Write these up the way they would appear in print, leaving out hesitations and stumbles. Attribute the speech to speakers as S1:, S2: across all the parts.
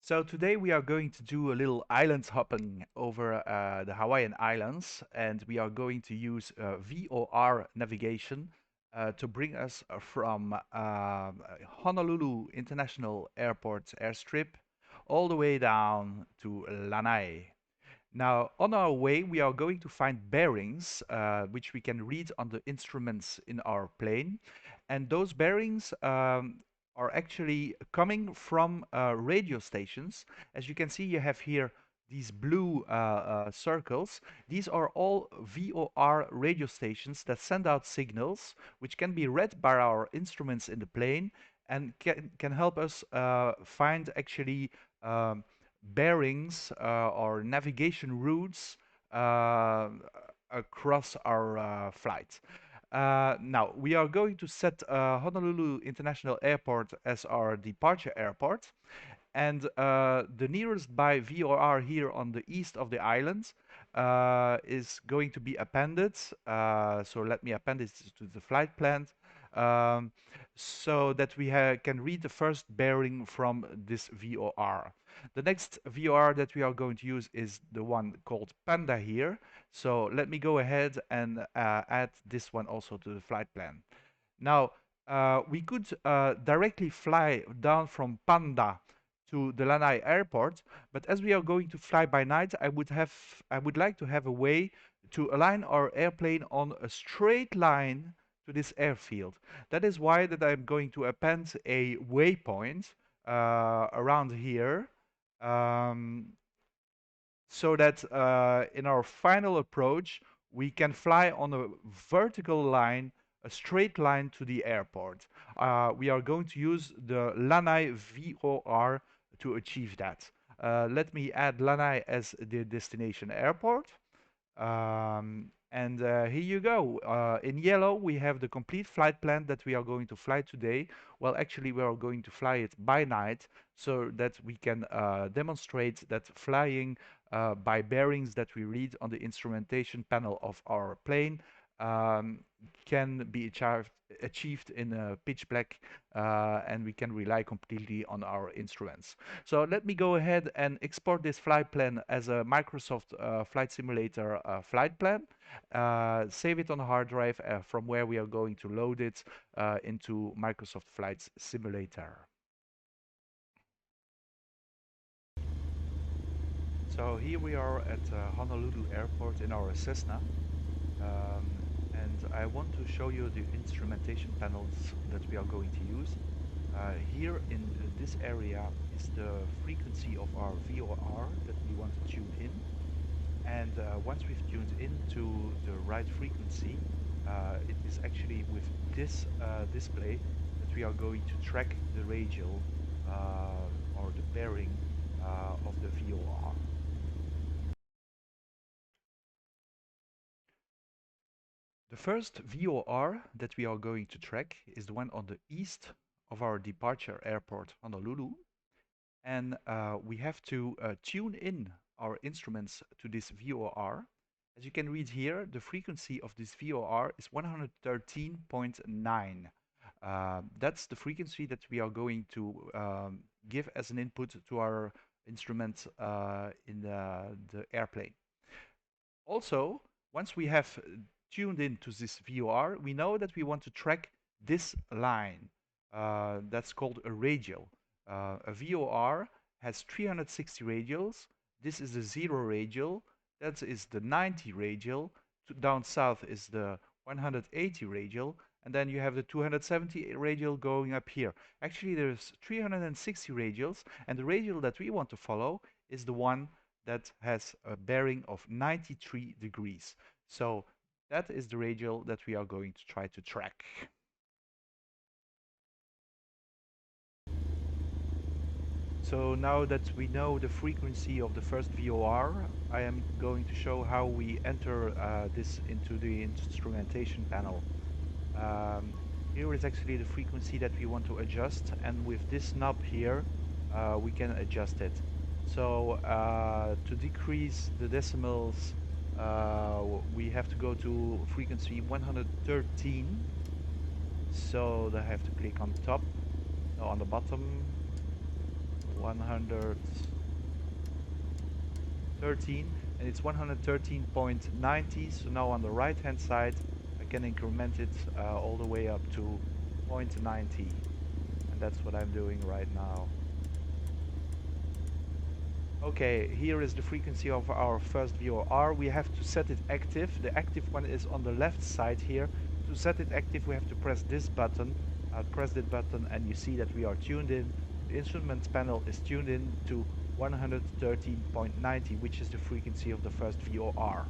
S1: So today we are going to do a little island hopping over the Hawaiian Islands, and we are going to use VOR navigation to bring us from Honolulu International Airport airstrip all the way down to Lanai. Now, on our way, we are going to find bearings, which we can read on the instruments in our plane. And those bearings are actually coming from radio stations. As you can see, you have here these blue circles. These are all VOR radio stations that send out signals, which can be read by our instruments in the plane and can help us find actually bearings or navigation routes across our flight. Now, we are going to set Honolulu International Airport as our departure airport. And the nearest by VOR here on the east of the island is going to be appended. So let me append it to the flight plan um, so that we can read the first bearing from this VOR. The next VOR that we are going to use is the one called Panda here. So let me go ahead and add this one also to the flight plan. Now, we could directly fly down from Panda to the Lanai airport, but as we are going to fly by night, I would like to have a way to align our airplane on a straight line to this airfield. That is why that I'm going to append a waypoint around here, um, so that in our final approach we can fly on a vertical line, a straight line to the airport. We are going to use the Lanai VOR to achieve that. Let me add Lanai as the destination airport. And here you go. In yellow, we have the complete flight plan that we are going to fly today. Well, actually, we are going to fly it by night so that we can demonstrate that flying by bearings that we read on the instrumentation panel of our plane um, can be achieved in pitch black, and we can rely completely on our instruments. So let me go ahead and export this flight plan as a Microsoft Flight Simulator flight plan. Save it on a hard drive from where we are going to load it into Microsoft Flight Simulator. So here we are at Honolulu Airport in our Cessna. Um, and I want to show you the instrumentation panels that we are going to use. Here in this area is the frequency of our VOR that we want to tune in. And once we've tuned into the right frequency, it is actually with this display that we are going to track the radial or the bearing of the VOR. The first VOR that we are going to track is the one on the east of our departure airport, Honolulu. And we have to tune in our instruments to this VOR. As you can read here, the frequency of this VOR is 113.9. That's the frequency that we are going to give as an input to our instrument in the airplane. Also, once we have tuned into this VOR, we know that we want to track this line. That's called a radial. A VOR has 360 radials. This is the 0 radial. That is the 90 radial. Down south is the 180 radial. And then you have the 270 radial going up here. Actually, there's 360 radials. And the radial that we want to follow is the one that has a bearing of 93 degrees. So that is the radial that we are going to try to track. So now that we know the frequency of the first VOR, I am going to show how we enter this into the instrumentation panel. Here is actually the frequency that we want to adjust, and with this knob here, we can adjust it. So to decrease the decimals, we have to go to frequency 113. So I have to click on top, no, on the bottom, 113, and it's 113.90. So now on the right hand side I can increment it all the way up to 0.90, and that's what I'm doing right now. Okay, here is the frequency of our first VOR. We have to set it active. The active one is on the left side here. To set it active, we have to press this button. I'll press that button and you see that we are tuned in. The instrument panel is tuned in to 113.90, which is the frequency of the first VOR.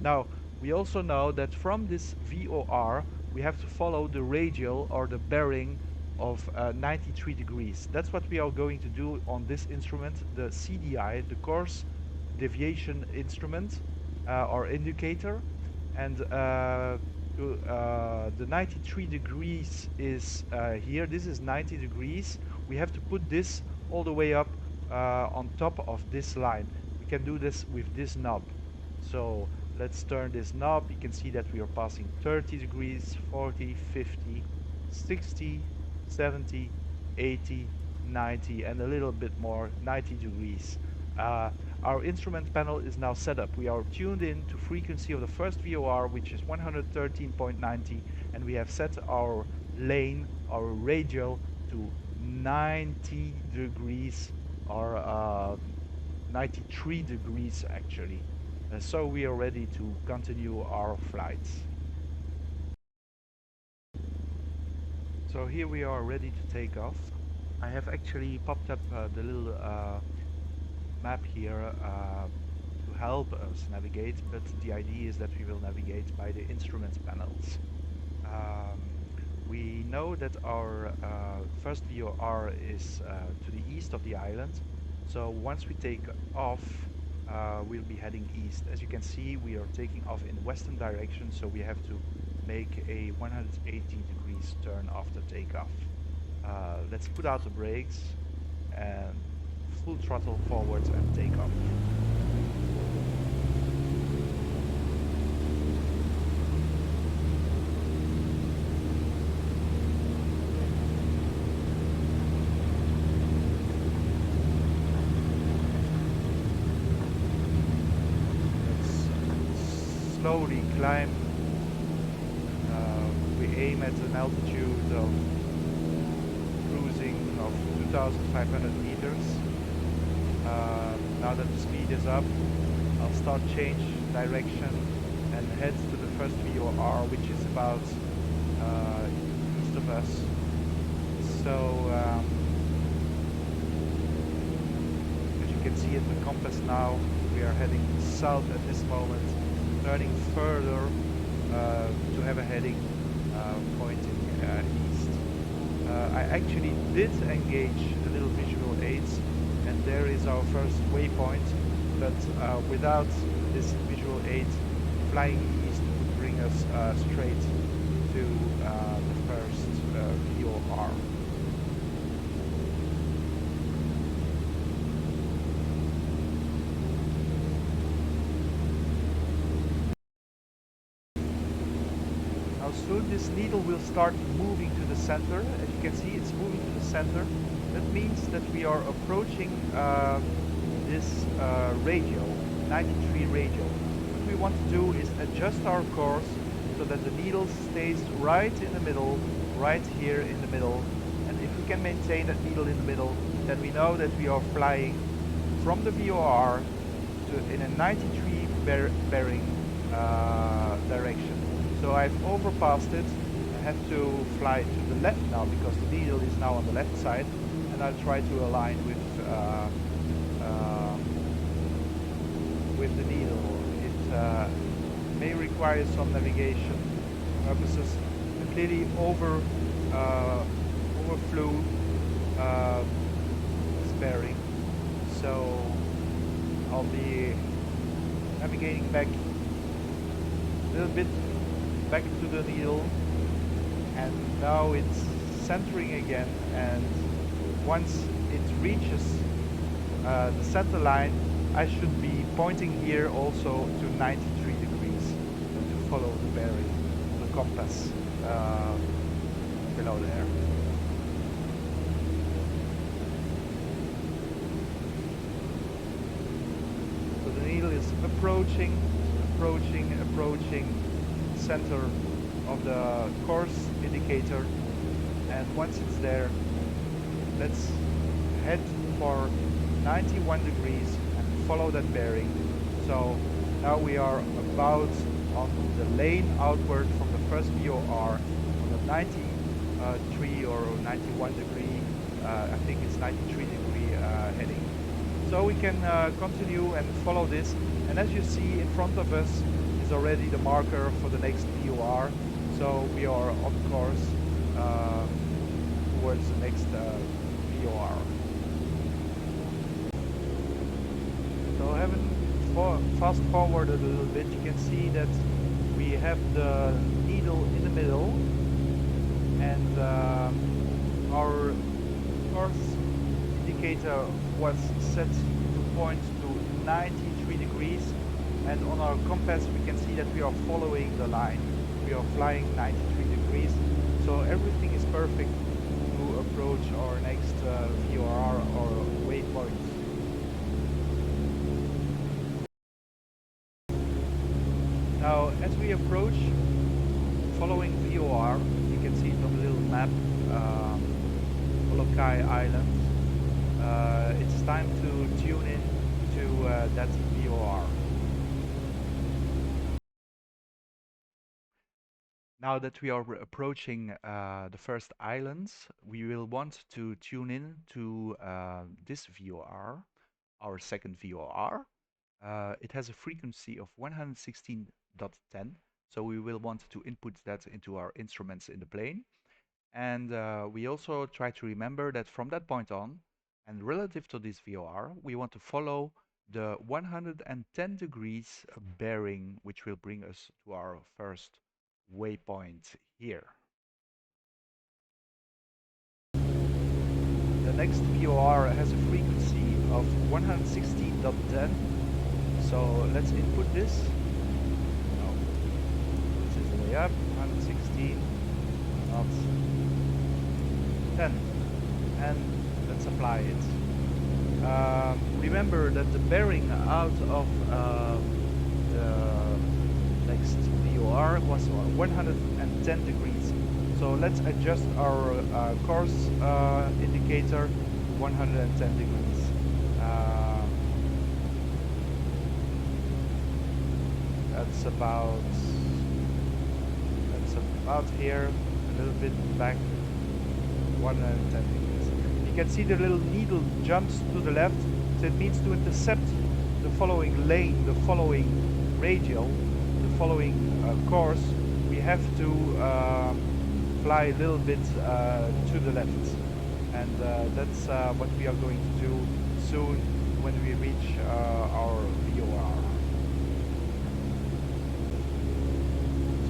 S1: Now, we also know that from this VOR, we have to follow the radial or the bearing of 93 degrees. That's what we are going to do on this instrument, the CDI, the course deviation instrument or indicator. And the 93 degrees is here. This is 90 degrees. We have to put this all the way up on top of this line. We can do this with this knob. So let's turn this knob. You can see that we are passing 30 degrees, 40, 50, 60, 70, 80, 90, and a little bit more, 90 degrees. Our instrument panel is now set up. We are tuned in to frequency of the first VOR, which is 113.90, and we have set our lane, our radial, to 90 degrees, or 93 degrees actually. So we are ready to continue our flight. So here we are ready to take off. I have actually popped up the little map here to help us navigate, but the idea is that we will navigate by the instrument panels. We know that our first VOR is to the east of the island, so once we take off, we'll be heading east. As you can see, we are taking off in the western direction, so we have to make a 180 degrees turn after takeoff. Let's put out the brakes and full throttle forwards and take off. Let's slowly climb. We aim at an altitude of cruising of 2,500 meters. Now that the speed is up, I'll start change direction and head to the first VOR, which is about east of us. So as you can see at the compass now, we are heading south at this moment, turning further to have a heading pointing east. I actually did engage the little visual aids, and there is our first waypoint, but without this visual aid, flying east would bring us straight to the first VOR. Soon this needle will start moving to the center. As you can see, it's moving to the center. That means that we are approaching this radial, 93 radial. What we want to do is adjust our course so that the needle stays right in the middle, right here in the middle. And if we can maintain that needle in the middle, then we know that we are flying from the VOR to in a 93 bearing direction. So I've overpassed it. I have to fly to the left now because the needle is now on the left side, and I'll try to align with the needle. It may require some navigation purposes. I clearly overflew this bearing, so I'll be navigating back a little bit back to the needle, and now it's centering again, and once it reaches the center line, I should be pointing here also to 93 degrees to follow the bearing, the compass below there. is approaching, approaching center of the course indicator, and once it's there, let's head for 91 degrees and follow that bearing. So now we are about on the lane outward from the first VOR on the 93 or 91 degree, I think it's 93 degree heading. So we can continue and follow this, and as you see in front of us is already the marker for the next VOR. So we are on course towards the next VOR. So having fast forwarded a little bit, you can see that we have the needle in the middle, and our course indicator was set to point to 93 degrees, and on our compass we can see that we are following the line. We are flying 93 degrees, so everything is perfect to approach our next VOR or waypoint. Now, as we approach, following VOR, you can see it on the little map, Molokai Island. It's time to tune in to that VOR. Now that we are approaching the first islands, we will want to tune in to this VOR, our second VOR. It has a frequency of 116.10, so we will want to input that into our instruments in the plane. And we also try to remember that from that point on, and relative to this VOR, we want to follow the 110 degrees bearing, which will bring us to our first waypoint here. The next VOR has a frequency of 116.10, so let's input this. Oh, this is the way up, 116.10, and let's apply it. Remember that the bearing out of the next VOR was 110 degrees. So let's adjust our course indicator to 110 degrees. That's about here, a little bit back, 110 degrees. You can see the little needle jumps to the left, so it means to intercept the following lane, the following radial, the following course, we have to fly a little bit to the left, and that's what we are going to do soon when we reach our VOR.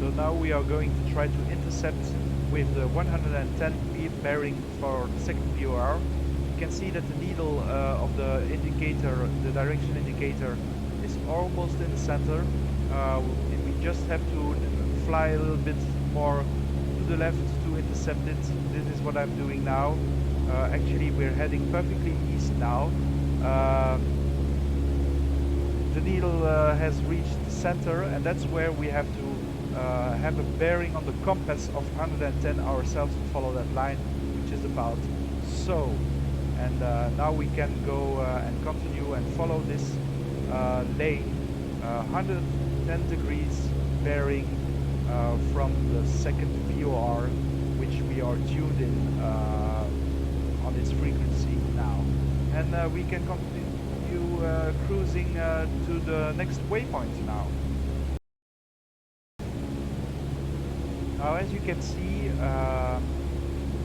S1: So now we are going to try to intercept with the 110 bearing for the second VOR. You can see that the needle of the indicator, the direction indicator, is almost in the center. We just have to fly a little bit more to the left to intercept it. This is what I'm doing now. Actually, we're heading perfectly east now. The needle has reached the center, and that's where we have to have a bearing on the compass of 110 ourselves to follow that line, which is about so. And now we can go and continue and follow this lane, 110 degrees bearing from the second VOR, which we are tuned in on its frequency now. And we can continue cruising to the next waypoint now. Now, as you can see,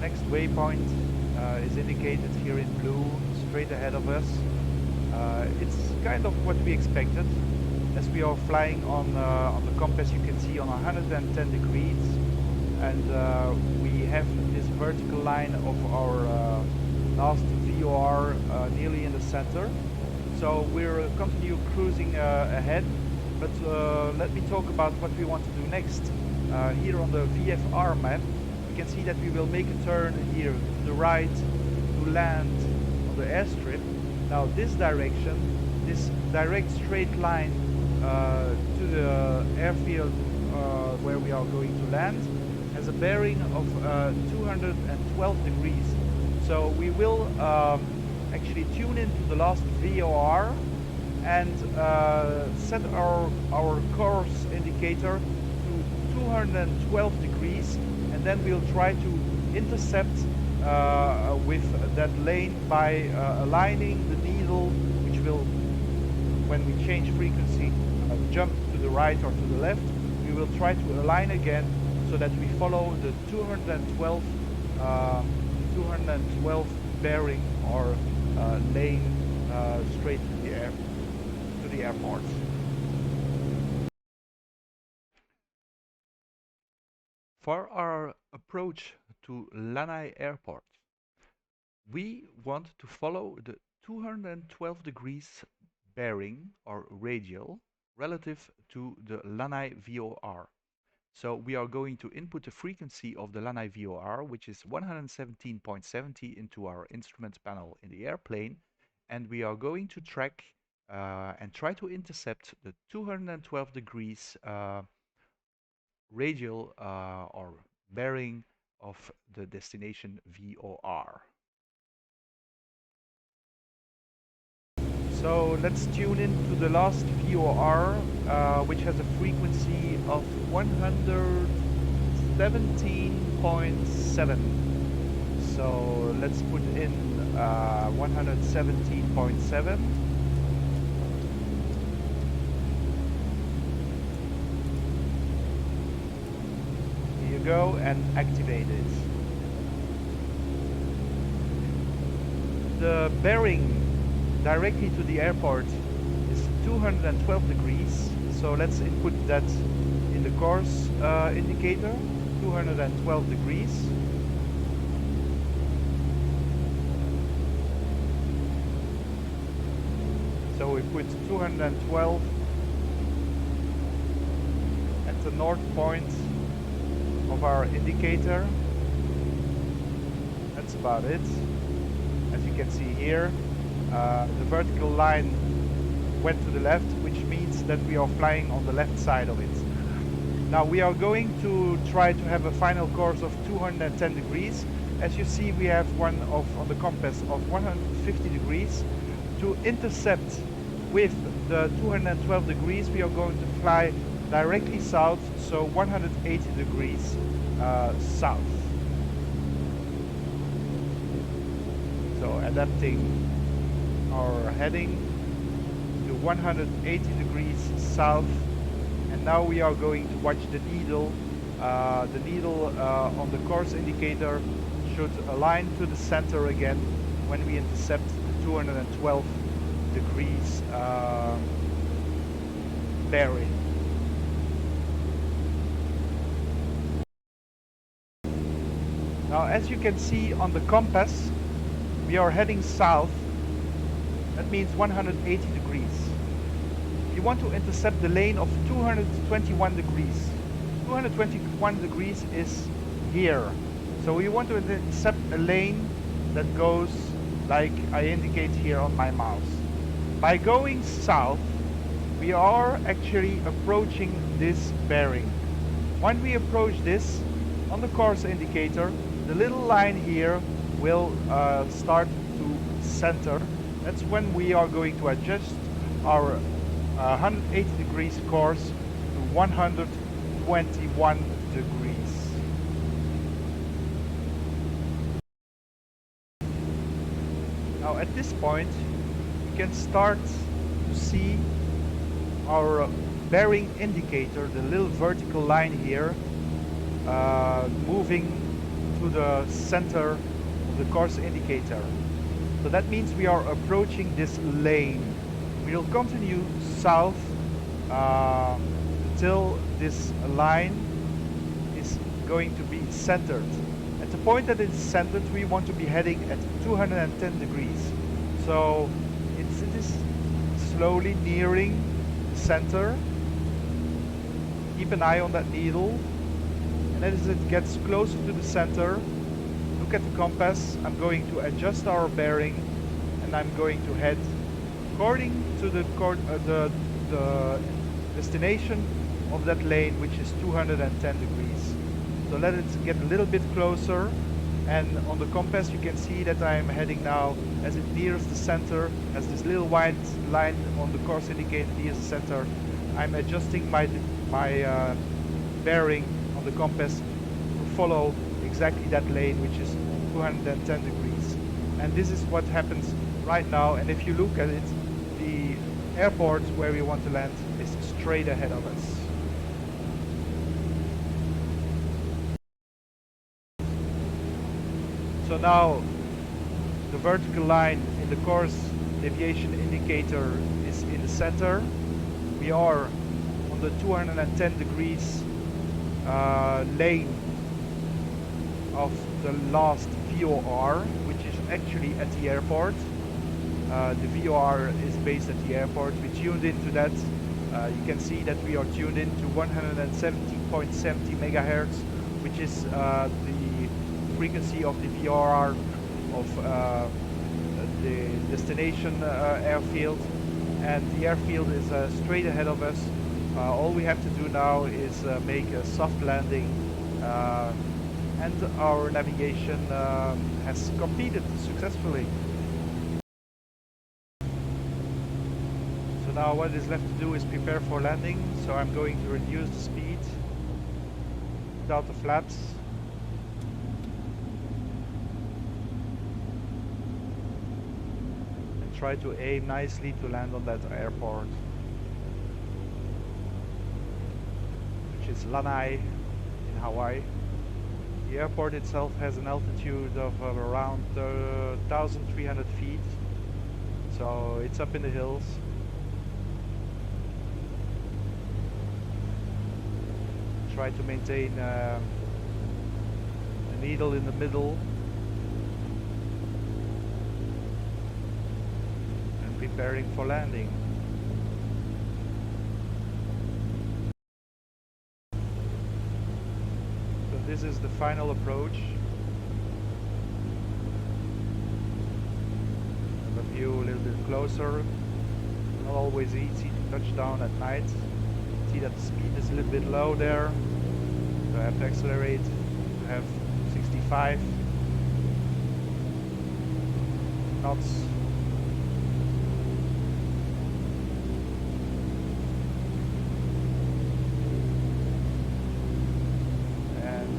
S1: next waypoint is indicated here in blue, straight ahead of us. It's kind of what we expected. As we are flying on the compass, you can see on 110 degrees, and we have this vertical line of our last VOR nearly in the center. So we're continue cruising ahead, but let me talk about what we want to do next. Here on the VFR map, you can see that we will make a turn here to the right to land on the airstrip. Now this direction this direct straight line to the airfield where we are going to land has a bearing of 212 degrees. So we will actually tune into the last VOR and set our course indicator to 212 degrees, and then we'll try to intercept with that lane by aligning the needle, which will, when we change frequency, jump to the right or to the left. We will try to align again so that we follow the 212 bearing or lane straight to the airport. For our approach to Lanai Airport, we want to follow the 212 degrees bearing or radial relative to the Lanai VOR. So we are going to input the frequency of the Lanai VOR, which is 117.70, into our instrument panel in the airplane, and we are going to track and try to intercept the 212 degrees radial or bearing of the destination VOR. So let's tune in to the last VOR, which has a frequency of 117.7. So let's put in 117.7. Here you go, and activate it. The bearing directly to the airport is 212 degrees, so let's input that in the course indicator, 212 degrees. So we put 212 at the north point of our indicator. That's about it. As you can see here, the vertical line went to the left, which means that we are flying on the left side of it. Now we are going to try to have a final course of 210 degrees. As you see, we have one on the compass of 150 degrees. To intercept with the 212 degrees, we are going to fly directly south, so 180 degrees south. So adapting our heading to 180 degrees south, and now we are going to watch the needle. The needle on the course indicator should align to the center again when we intercept the 212 degrees bearing. Now, as you can see on the compass, we are heading south. That means 180 degrees. You want to intercept the lane of 221 degrees. 221 degrees is here. So we want to intercept a lane that goes like I indicate here on my mouse. By going south, we are actually approaching this bearing. When we approach this, on the course indicator, the little line here will start to center. That's when we are going to adjust our 180 degrees course to 121 degrees. Now at this point, you can start to see our bearing indicator, the little vertical line here, moving to the center of the course indicator. So that means we are approaching this lane. We will continue south until this line is going to be centered. At the point that it's centered, we want to be heading at 210 degrees. So it is slowly nearing the center. Keep an eye on that needle. And as it gets closer to the center, look at the compass. I'm going to adjust our bearing, and I'm going to head according to the destination of that lane, which is 210 degrees. So let it get a little bit closer, and on the compass you can see that I'm heading now as it nears the center, as this little white line on the course indicator nears the center. I'm adjusting my bearing on the compass to follow exactly that lane, which is 210 degrees. And this is what happens right now. And if you look at it, the airport where we want to land is straight ahead of us. So now the vertical line in the course deviation indicator is in the center. We are on the 210 degrees lane of the last VOR, which is actually at the airport. The VOR is based at the airport. We tuned into that. You can see that we are tuned in to 170.70 megahertz, which is the frequency of the VOR of the destination airfield. And the airfield is straight ahead of us. All we have to do now is make a soft landing, and our navigation has completed successfully. So now what is left to do is prepare for landing. So I'm going to reduce the speed without the flaps. And try to aim nicely to land on that airport, which is Lanai in Hawaii. The airport itself has an altitude of around 1,300 feet, so it's up in the hills. Try to maintain a needle in the middle and preparing for landing. This is the final approach. Have a view a little bit closer. Not always easy to touch down at night. See that the speed is a little bit low there. So I have to accelerate. I have 65 knots.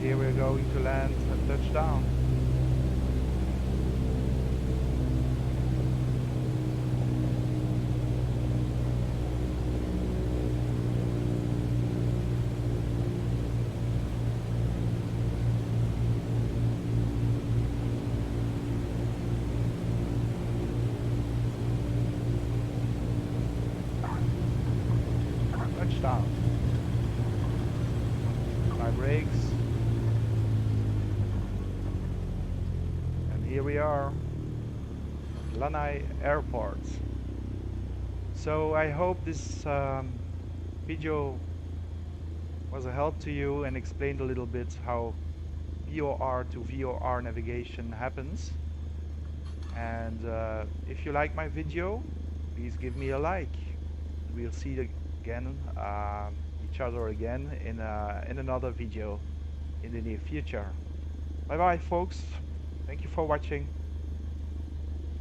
S1: Here we're going to land and touch down. Touchdown. My brakes. Here we are, Lanai Airport. So I hope this video was a help to you and explained a little bit how VOR to VOR navigation happens. And if you like my video, please give me a like. We'll see each other again in another video in the near future. Bye bye, folks. Thank you for watching.